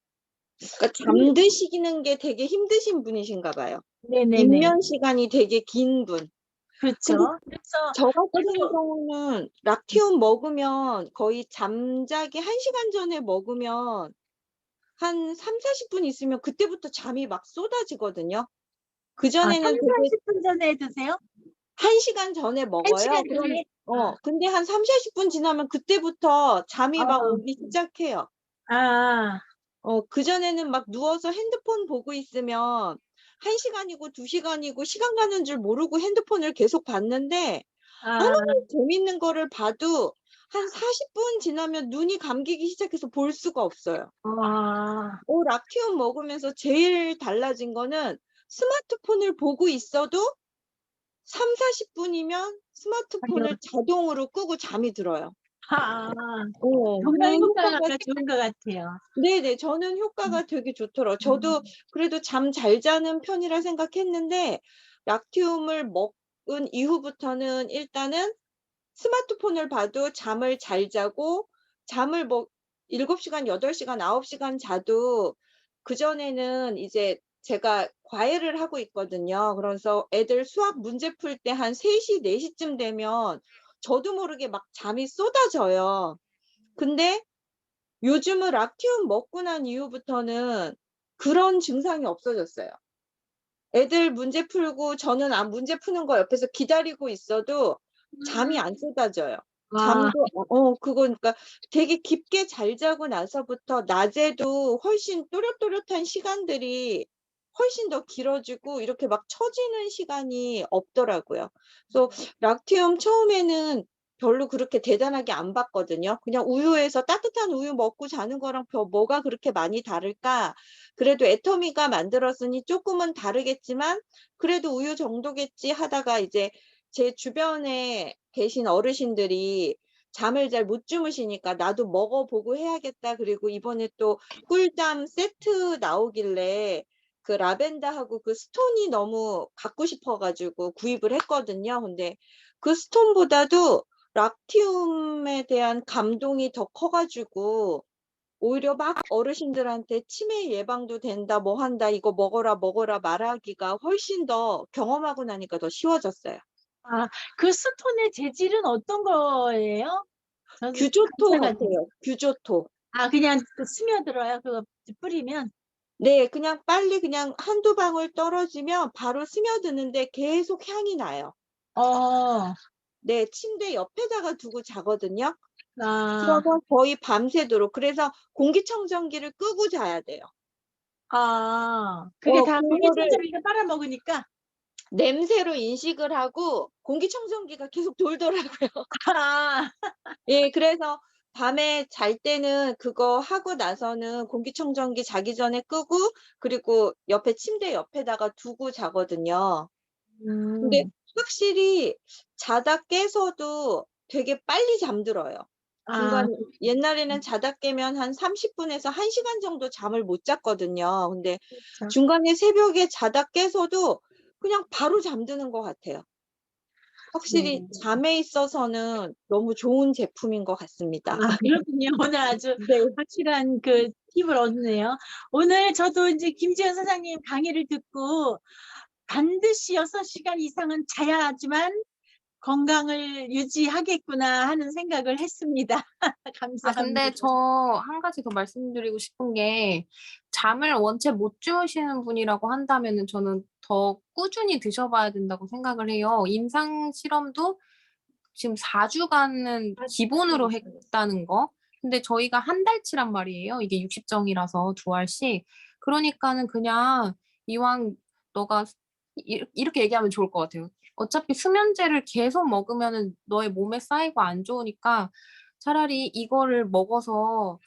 그러니까 잠드시는 게 되게 힘드신 분이신가 봐요. 네네네. 입면 시간이 되게 긴 분. 그렇죠. 근데 그래서 저 같은 저도 경우는 락티움 먹으면 거의 잠자기 1시간 전에 먹으면 한 3, 40분 있으면 그때부터 잠이 막 쏟아지거든요. 3, 그전에는 되게 40분 전에 드세요? 1시간 전에 먹어요. 1시간 전에? 근데 한 3, 40분 지나면 그때부터 잠이 막 어, 오기 시작해요. 아, 그전에는 막 누워서 핸드폰 보고 있으면 1시간이고 2시간이고 시간 가는 줄 모르고 핸드폰을 계속 봤는데 아, 아무리 재밌는 거를 봐도 한 40분 지나면 눈이 감기기 시작해서 볼 수가 없어요. 아, 락티움 먹으면서 제일 달라진 거는 스마트폰을 보고 있어도 3, 40분이면 스마트폰을 자동으로 끄고 잠이 들어요. 아, 그 정말 효과가 효과가 좋은 것 같아요. 네네. 저는 효과가 되게 좋더라고요. 저도 그래도 잠 잘 자는 편이라 생각했는데 락티움을 먹은 이후부터는 일단은 스마트폰을 봐도 잠을 잘 자고 잠을 7시간, 8시간, 9시간 자도 그전에는 이제 제가 과외를 하고 있거든요. 그래서 애들 수학 문제 풀 때 한 3시, 4시쯤 되면 저도 모르게 막 잠이 쏟아져요. 근데 요즘은 락티움 먹고 난 이후부터는 그런 증상이 없어졌어요. 애들 문제 풀고 저는 문제 푸는 거 옆에서 기다리고 있어도 잠이 안 쏟아져요. 와, 그거 그러니까 되게 깊게 잘 자고 나서부터 낮에도 훨씬 또렷또렷한 시간들이 훨씬 더 길어지고 이렇게 막 처지는 시간이 없더라고요. 그래서 락티움 처음에는 별로 그렇게 대단하게 안 봤거든요. 그냥 우유에서 따뜻한 우유 먹고 자는 거랑 뭐가 그렇게 많이 다를까? 그래도 애터미가 만들었으니 조금은 다르겠지만 그래도 우유 정도겠지 하다가 이제 제 주변에 계신 어르신들이 잠을 잘 못 주무시니까 나도 먹어보고 해야겠다. 그리고 이번에 또 꿀잠 세트 나오길래 그 라벤더하고 그 스톤이 너무 갖고 싶어가지고 구입을 했거든요. 근데 그 스톤보다도 락티움에 대한 감동이 더 커가지고 오히려 막 어르신들한테 치매 예방도 된다, 뭐 한다, 이거 먹어라, 먹어라 말하기가 훨씬 더 경험하고 나니까 더 쉬워졌어요. 아, 그 스톤의 재질은 어떤 거예요? 저는 규조토 감사가 돼요. 같아요. 규조토. 아, 그냥 그 스며들어요. 그거 뿌리면. 네, 그냥 빨리 그냥 한두 방울 떨어지면 바로 스며드는데 계속 향이 나요. 어, 네, 침대 옆에다가 두고 자거든요. 아, 그러면 거의 밤새도록. 그래서 공기청정기를 끄고 자야 돼요. 그게 다 그거를 공기청정기가 빨아먹으니까. 냄새로 인식을 하고 공기청정기가 계속 돌더라고요. 아, 예, 그래서 밤에 잘 때는 그거 하고 나서는 공기청정기 자기 전에 끄고 그리고 옆에 침대 옆에다가 두고 자거든요. 근데 음, 확실히 자다 깨서도 되게 빨리 잠들어요. 아, 중간에 옛날에는 자다 깨면 한 30분에서 1시간 정도 잠을 못 잤거든요. 근데 그렇죠. 중간에 새벽에 자다 깨서도 그냥 바로 잠드는 것 같아요. 확실히 네. 잠에 있어서는 너무 좋은 제품인 것 같습니다. 아, 그렇군요. 오늘 아주 네. 확실한 그 팁을 얻네요. 오늘 저도 이제 김지연 사장님 강의를 듣고 반드시 6시간 이상은 자야지만 건강을 유지하겠구나 하는 생각을 했습니다. 근데 감사합니다. 저 한 가지 더 말씀드리고 싶은 게 잠을 원체 못 주무시는 분이라고 한다면은 저는 더 꾸준히 드셔봐야 된다고 생각을 해요. 임상 실험도 지금 4주간은 기본으로 했다는 거. 근데 저희가 한 달치란 말이에요. 이게 60정이라서 2알씩. 그러니까는 그냥 이왕 너가 이렇게 얘기하면 좋을 것 같아요. 어차피 수면제를 계속 먹으면은 너의 몸에 쌓이고 안 좋으니까 차라리 이거를 먹어서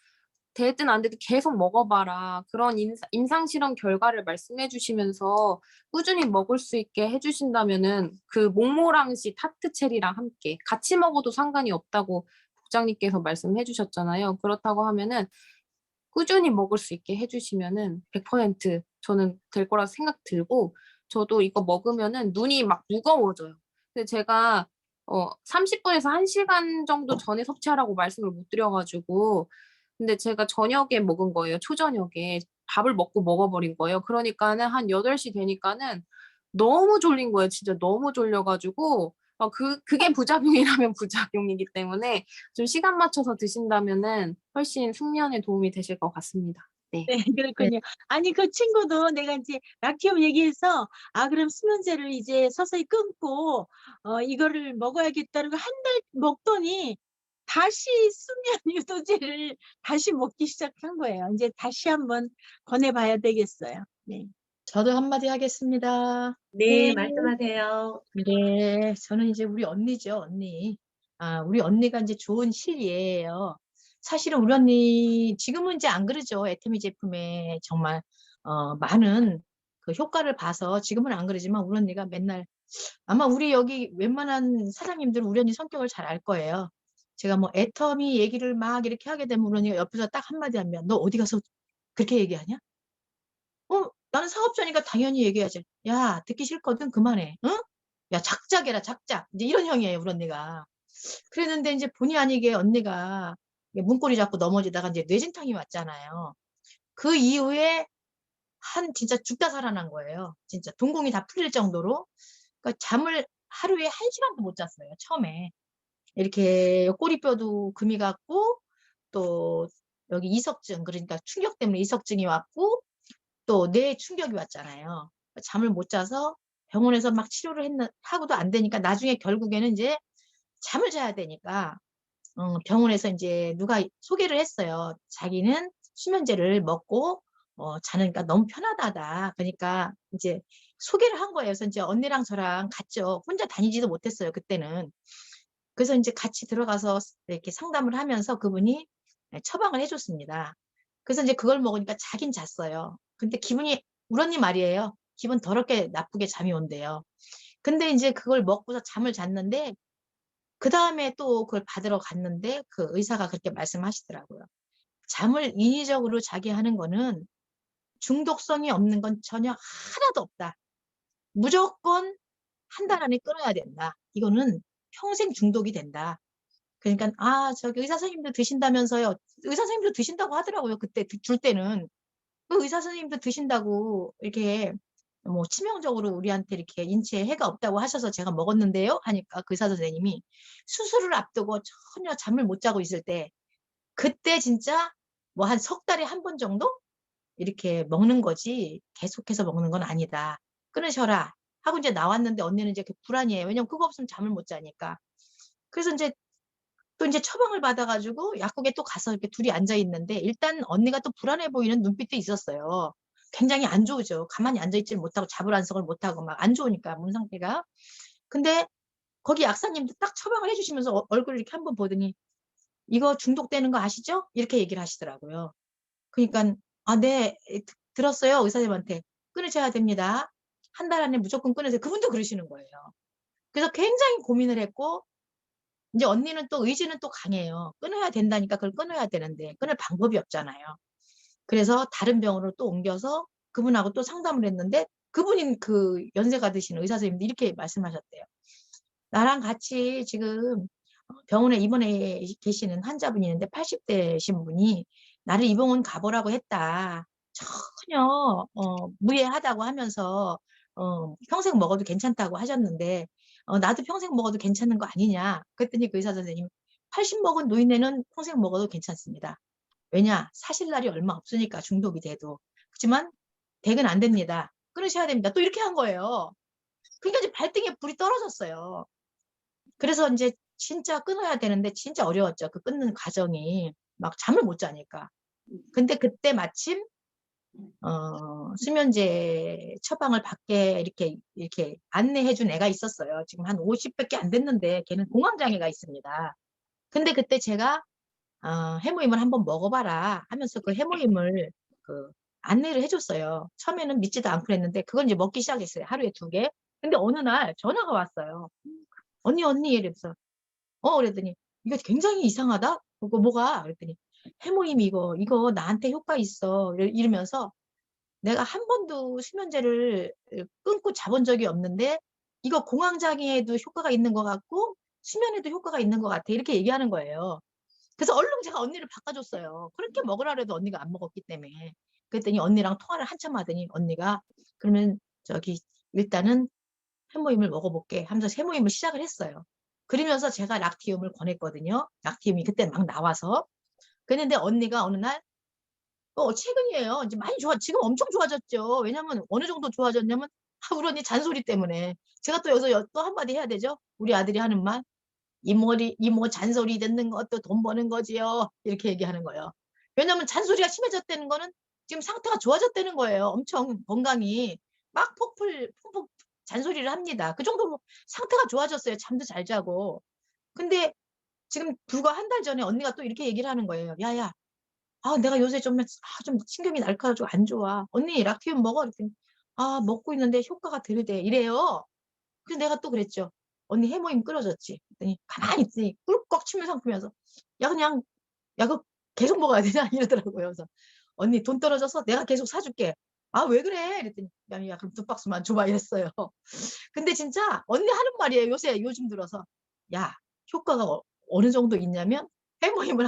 되든 안 되든 계속 먹어봐라. 그런 임상 실험 결과를 말씀해 주시면서 꾸준히 먹을 수 있게 해주신다면은 그 몽모랑시 타트 체리랑 함께 같이 먹어도 상관이 없다고 국장님께서 말씀해 주셨잖아요. 그렇다고 하면은 꾸준히 먹을 수 있게 해주시면은 100% 저는 될 거라 생각 들고 저도 이거 먹으면은 눈이 막 무거워져요. 근데 제가 30분에서 1시간 정도 전에 섭취하라고 말씀을 못 드려가지고 근데 제가 저녁에 먹은 거예요. 초저녁에 밥을 먹고 먹어버린 거예요. 그러니까는 한 8시 되니까는 너무 졸린 거예요. 진짜 너무 졸려가지고 그게 부작용이라면 부작용이기 때문에 좀 시간 맞춰서 드신다면은 훨씬 숙면에 도움이 되실 것 같습니다. 네. 네, 그렇군요. 아니, 그 친구도 내가 이제 락티움 얘기해서, 그럼 수면제를 이제 서서히 끊고, 이거를 먹어야겠다고 한 달 먹더니, 다시 수면 유도제를 다시 먹기 시작한 거예요. 이제 다시 한번 권해봐야 되겠어요. 네. 저도 한마디 하겠습니다. 네, 네. 말씀하세요. 네, 저는 이제 우리 언니죠, 언니. 우리 언니가 이제 좋은 실예예요. 사실은 우리 언니, 지금은 이제 안 그러죠. 애터미 제품에 정말, 많은 그 효과를 봐서 지금은 안 그러지만 우리 언니가 맨날, 아마 우리 여기 웬만한 사장님들은 우리 언니 성격을 잘 알 거예요. 제가 뭐 애터미 얘기를 막 이렇게 하게 되면 우리 언니가 옆에서 딱 한마디 하면, 너 어디 가서 그렇게 얘기하냐? 나는 사업자니까 당연히 얘기하지. 야, 듣기 싫거든. 그만해. 응? 야, 작작해라, 작작. 이제 이런 형이에요, 우리 언니가. 그랬는데 이제 본의 아니게 언니가 문고리 잡고 넘어지다가 이제 뇌진탕이 왔잖아요. 그 이후에 진짜 죽다 살아난 거예요. 진짜 동공이 다 풀릴 정도로. 그러니까 잠을 하루에 1시간도 못 잤어요, 처음에. 이렇게 꼬리뼈도 금이 갔고, 또 여기 이석증, 그러니까 충격 때문에 이석증이 왔고 또 뇌 충격이 왔잖아요. 잠을 못 자서 병원에서 막 치료를 하고도 안 되니까 나중에 결국에는 이제 잠을 자야 되니까 병원에서 이제 누가 소개를 했어요. 자기는 수면제를 먹고 자니까 너무 편하다. 그러니까 이제 소개를 한 거예요. 그래서 이제 언니랑 저랑 갔죠. 혼자 다니지도 못했어요, 그때는. 그래서 이제 같이 들어가서 이렇게 상담을 하면서 그분이 처방을 해줬습니다. 그래서 이제 그걸 먹으니까 자긴 잤어요. 근데 우리 언니 말이에요. 기분 더럽게 나쁘게 잠이 온대요. 근데 이제 그걸 먹고서 잠을 잤는데 그 다음에 또 그걸 받으러 갔는데 그 의사가 그렇게 말씀하시더라고요. 잠을 인위적으로 자게 하는 거는 중독성이 없는 건 전혀 하나도 없다. 무조건 한 달 안에 끊어야 된다. 이거는 평생 중독이 된다. 그러니까 저기 의사 선생님도 드신다면서요. 의사 선생님도 드신다고 하더라고요. 그때 줄 때는. 그 의사 선생님도 드신다고 이렇게 뭐 치명적으로 우리한테 이렇게 인체에 해가 없다고 하셔서 제가 먹었는데요. 하니까 그 의사 선생님이 수술을 앞두고 전혀 잠을 못 자고 있을 때 그때 진짜 뭐 한 석 달에 한 번 정도 이렇게 먹는 거지 계속해서 먹는 건 아니다. 끊으셔라. 하고 이제 나왔는데 언니는 이제 불안이에요. 왜냐면 그거 없으면 잠을 못 자니까. 그래서 이제 또 이제 처방을 받아가지고 약국에 또 가서 이렇게 둘이 앉아 있는데 일단 언니가 또 불안해 보이는 눈빛도 있었어요. 굉장히 안 좋으죠. 가만히 앉아있지 못하고 자불안석을 못하고 막 안 좋으니까 몸 상태가. 근데 거기 약사님도 딱 처방을 해주시면서 얼굴을 이렇게 한번 보더니 이거 중독되는 거 아시죠? 이렇게 얘기를 하시더라고요. 그러니까 네, 들었어요. 의사님한테. 끊으셔야 됩니다. 한 달 안에 무조건 끊으세요. 그분도 그러시는 거예요. 그래서 굉장히 고민을 했고 이제 언니는 또 의지는 또 강해요. 끊어야 된다니까 그걸 끊어야 되는데 끊을 방법이 없잖아요. 그래서 다른 병원으로 또 옮겨서 그분하고 또 상담을 했는데 그분인 그 연세가 드시는 의사 선생님도 이렇게 말씀하셨대요. 나랑 같이 지금 병원에 입원해 계시는 환자분이 있는데 80대신 분이 나를 이 병원 가보라고 했다. 전혀 무해하다고 하면서 평생 먹어도 괜찮다고 하셨는데 나도 평생 먹어도 괜찮은 거 아니냐. 그랬더니 그 의사 선생님 80 먹은 노인네는 평생 먹어도 괜찮습니다. 왜냐? 사실 날이 얼마 없으니까 중독이 돼도. 그렇지만 100은 안 됩니다. 끊으셔야 됩니다. 또 이렇게 한 거예요. 그러니까 이제 발등에 불이 떨어졌어요. 그래서 이제 진짜 끊어야 되는데 진짜 어려웠죠. 그 끊는 과정이. 막 잠을 못 자니까. 근데 그때 마침 수면제 처방을 받게 이렇게 안내해 준 애가 있었어요. 지금 한 50밖에 안 됐는데 걔는 공황장애가 있습니다. 근데 그때 제가 해모임을 한번 먹어봐라 하면서 그 해모임을 그 안내를 해줬어요. 처음에는 믿지도 않고 그랬는데 그건 이제 먹기 시작했어요. 하루에 2개. 근데 어느 날 전화가 왔어요. 언니 이러면서 그랬더니 이거 굉장히 이상하다. 그거 뭐가? 그랬더니 해모임 이거 나한테 효과 있어. 이러면서 내가 한 번도 수면제를 끊고 자본 적이 없는데 이거 공황장애에도 효과가 있는 것 같고 수면에도 효과가 있는 것 같아. 이렇게 얘기하는 거예요. 그래서 얼른 제가 언니를 바꿔줬어요. 그렇게 먹으라 그래도 언니가 안 먹었기 때문에. 그랬더니 언니랑 통화를 한참 하더니 언니가 그러면 저기 일단은 해모임을 먹어볼게 하면서 해모임을 시작을 했어요. 그러면서 제가 락티움을 권했거든요. 락티움이 그때 막 나와서. 그랬는데 언니가 어느 날 최근이에요. 이제 많이 지금 엄청 좋아졌죠. 왜냐면 어느 정도 좋아졌냐면 우리 언니 잔소리 때문에. 제가 또 여기서 또 한마디 해야 되죠. 우리 아들이 하는 말. 이모 잔소리 듣는 것도 돈 버는 거지요. 이렇게 얘기하는 거예요. 왜냐면 잔소리가 심해졌다는 거는 지금 상태가 좋아졌다는 거예요. 엄청 건강이 막 폭폭 잔소리를 합니다. 그 정도로 상태가 좋아졌어요. 잠도 잘 자고. 근데 지금 불과 한 달 전에 언니가 또 이렇게 얘기를 하는 거예요. 야야, 내가 요새 좀 신경이 날카로워지고 안 좋아. 언니 락티움 먹어. 그랬더니 먹고 있는데 효과가 덜 돼. 이래요. 그래서 내가 또 그랬죠. 언니 해모임 끊어졌지. 그랬더니 가만히 있더니 꿀꺽 침을 삼키면서 야 그거 계속 먹어야 되냐 이러더라고요. 그래서 언니 돈 떨어져서 내가 계속 사줄게. 왜 그래? 그랬더니 야 그럼 2박스만 줘봐 이랬어요. 근데 진짜 언니 하는 말이에요. 요즘 들어서 야 효과가 어느 정도 있냐면 해모임을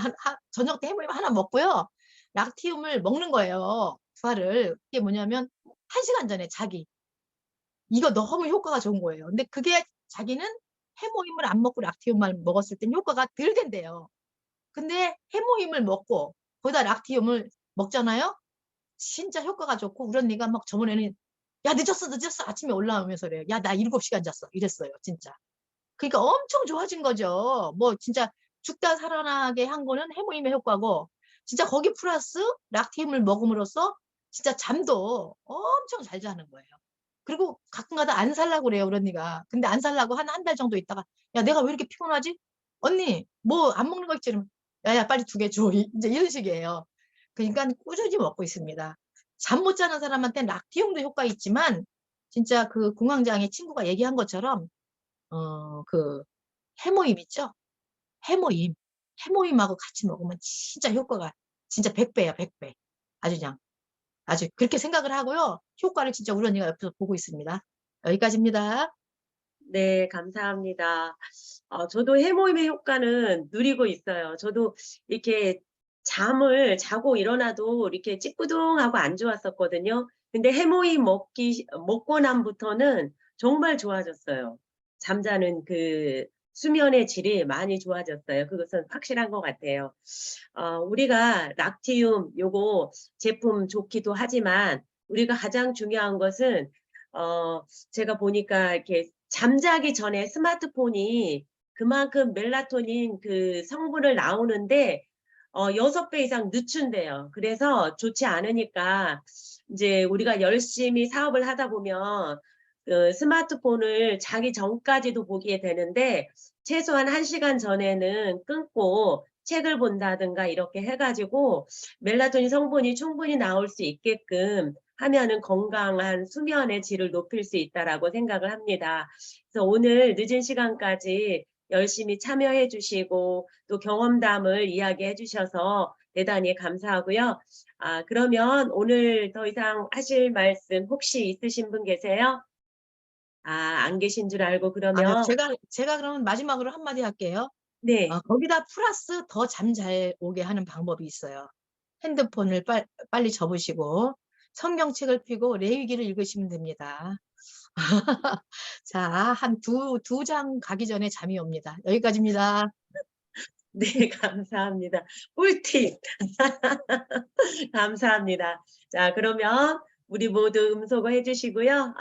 저녁 때 해모임 하나 먹고요. 락티움을 먹는 거예요. 부활을. 그게 뭐냐면 1시간 전에 자기. 이거 너무 효과가 좋은 거예요. 근데 그게 자기는 해모임을 안 먹고 락티움만 먹었을 땐 효과가 덜 된대요. 근데 해모임을 먹고 거기다 락티움을 먹잖아요. 진짜 효과가 좋고 우리 언니가 막 저번에는 야 늦었어 아침에 올라오면서 그래요. 야 나 7시간 잤어 이랬어요 진짜. 그러니까 엄청 좋아진 거죠. 뭐 진짜 죽다 살아나게 한 거는 해모임의 효과고 진짜 거기 플러스 락티움을 먹음으로써 진짜 잠도 엄청 잘 자는 거예요. 그리고 가끔가다 안 살라고 그래요 우리 언니가. 근데 안 살라고 한 달 정도 있다가 야 내가 왜 이렇게 피곤하지? 언니 뭐 안 먹는 거 있지? 이러면 야야 빨리 2개 줘. 이제 이런 식이에요. 그러니까 꾸준히 먹고 있습니다. 잠 못 자는 사람한테는 락티움도 효과 있지만 진짜 그 공황장애 친구가 얘기한 것처럼 그 해모임 있죠? 해모임하고 같이 먹으면 진짜 효과가 진짜 100배야 100배. 아주 그냥 아주 그렇게 생각을 하고요. 효과를 진짜 우리 언니가 옆에서 보고 있습니다. 여기까지입니다. 네, 감사합니다. 저도 해모임의 효과는 누리고 있어요. 저도 이렇게 잠을 자고 일어나도 이렇게 찌뿌둥하고 안 좋았었거든요. 근데 해모임 먹고 난부터는 정말 좋아졌어요. 잠자는 그 수면의 질이 많이 좋아졌어요. 그것은 확실한 것 같아요. 우리가 락티움 요거 제품 좋기도 하지만 우리가 가장 중요한 것은 제가 보니까 이렇게 잠자기 전에 스마트폰이 그만큼 멜라토닌 그 성분을 나오는데 6배 이상 늦춘대요. 그래서 좋지 않으니까 이제 우리가 열심히 사업을 하다 보면 그 스마트폰을 자기 전까지도 보게 되는데 최소한 1시간 전에는 끊고 책을 본다든가 이렇게 해가지고 멜라토닌 성분이 충분히 나올 수 있게끔 하면은 건강한 수면의 질을 높일 수 있다라고 생각을 합니다. 그래서 오늘 늦은 시간까지 열심히 참여해 주시고 또 경험담을 이야기해 주셔서 대단히 감사하고요. 그러면 오늘 더 이상 하실 말씀 혹시 있으신 분 계세요? 안 계신 줄 알고 아니요, 그러면 제가 그러면 마지막으로 한마디 할게요. 네. 거기다 플러스 더 잠 잘 오게 하는 방법이 있어요. 핸드폰을 빨리 접으시고 성경책을 펴고 레위기를 읽으시면 됩니다. 자, 한 두 장 가기 전에 잠이 옵니다. 여기까지입니다. 네, 감사합니다. 꿀팁. 감사합니다. 자, 그러면 우리 모두 음소거 해주시고요.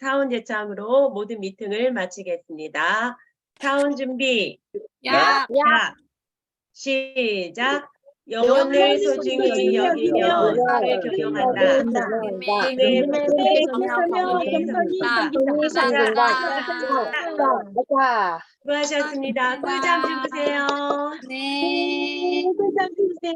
사원 예창으로 모든 미팅을 마치겠습니다. 사원 준비. 야, 자, 시작. 영혼을 소중히 여기며 사를 경영한다. 네, 네, 수고하셨습니다. 꿀잠 주무세요. 네. 꿀잠 주무세요.